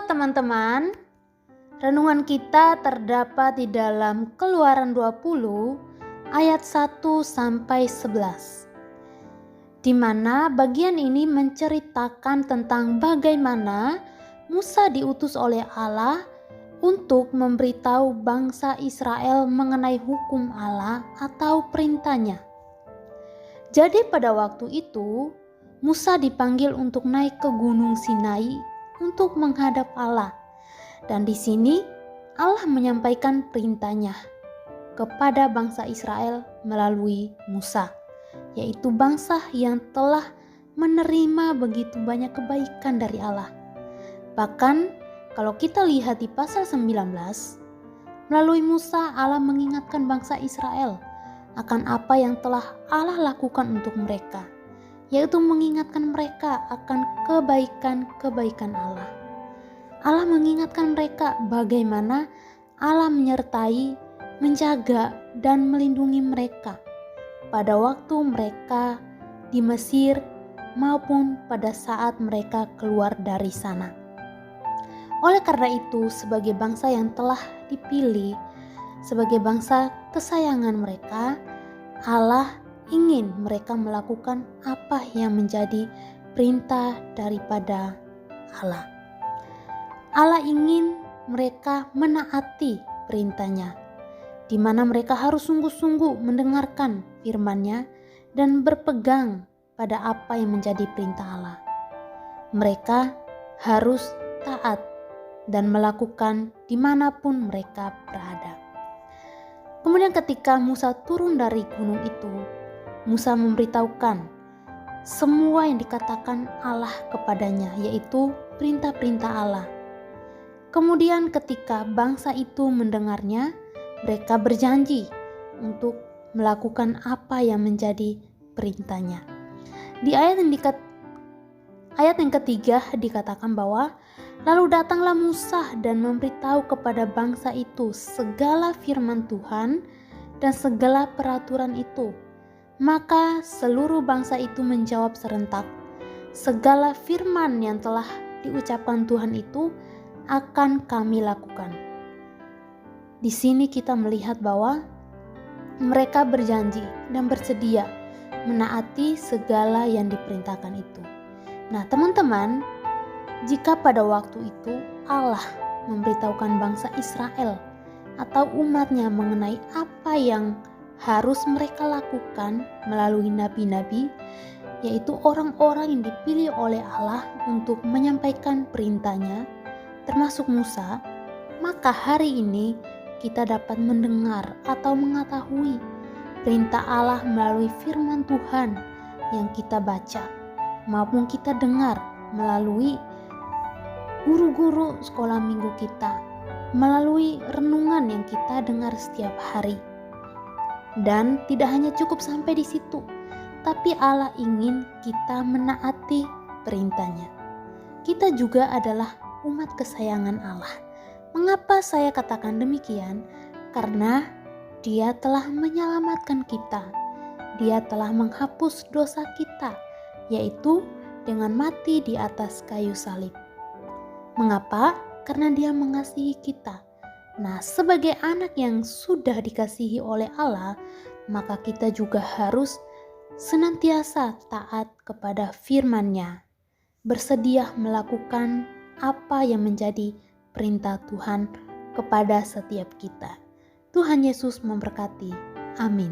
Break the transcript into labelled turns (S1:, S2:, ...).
S1: teman-teman. Renungan kita terdapat di dalam Keluaran 20 ayat 1 sampai 11. Di mana bagian ini menceritakan tentang bagaimana Musa diutus oleh Allah untuk memberitahu bangsa Israel mengenai hukum Allah atau perintahnya. Jadi pada waktu itu Musa dipanggil untuk naik ke Gunung Sinai untuk menghadap Allah. Dan di sini Allah menyampaikan perintahnya kepada bangsa Israel melalui Musa, yaitu bangsa yang telah menerima begitu banyak kebaikan dari Allah. Bahkan kalau kita lihat di pasal 19, melalui Musa Allah mengingatkan bangsa Israel akan apa yang telah Allah lakukan untuk mereka, yaitu mengingatkan mereka akan kebaikan-kebaikan Allah. Allah mengingatkan mereka bagaimana Allah menyertai, menjaga, dan melindungi mereka pada waktu mereka di Mesir maupun pada saat mereka keluar dari sana. Oleh karena itu, sebagai bangsa yang telah dipilih, sebagai bangsa kesayangan mereka, Allah ingin mereka melakukan apa yang menjadi perintah daripada Allah. Allah ingin mereka menaati perintahnya, di mana mereka harus sungguh-sungguh mendengarkan firman-Nya dan berpegang pada apa yang menjadi perintah Allah. Mereka harus taat dan melakukan dimanapun mereka berada. Kemudian ketika Musa turun dari gunung itu, Musa memberitahukan semua yang dikatakan Allah kepadanya, yaitu perintah-perintah Allah. Kemudian ketika bangsa itu mendengarnya, mereka berjanji untuk melakukan apa yang menjadi perintahnya. Di ayat yang ketiga dikatakan bahwa lalu datanglah Musa dan memberitahu kepada bangsa itu segala firman Tuhan dan segala peraturan itu. Maka seluruh bangsa itu menjawab serentak, segala firman yang telah diucapkan Tuhan itu akan kami lakukan. Di sini kita melihat bahwa mereka berjanji dan bersedia menaati segala yang diperintahkan itu. Nah, teman-teman, jika pada waktu itu Allah memberitahukan bangsa Israel atau umatnya mengenai apa yang harus mereka lakukan melalui nabi-nabi, yaitu orang-orang yang dipilih oleh Allah untuk menyampaikan perintahnya, termasuk Musa, maka hari ini kita dapat mendengar atau mengetahui perintah Allah melalui firman Tuhan yang kita baca maupun kita dengar melalui guru-guru sekolah minggu kita, melalui renungan yang kita dengar setiap hari. Dan tidak hanya cukup sampai di situ, tapi Allah ingin kita menaati perintahnya. Kita juga adalah umat kesayangan Allah. Mengapa saya katakan demikian? Karena Dia telah menyelamatkan kita. Dia telah menghapus dosa kita, yaitu dengan mati di atas kayu salib. Mengapa? Karena Dia mengasihi kita. Nah, sebagai anak yang sudah dikasihi oleh Allah, maka kita juga harus senantiasa taat kepada firman-Nya, bersedia melakukan apa yang menjadi perintah Tuhan kepada setiap kita. Tuhan Yesus memberkati. Amin.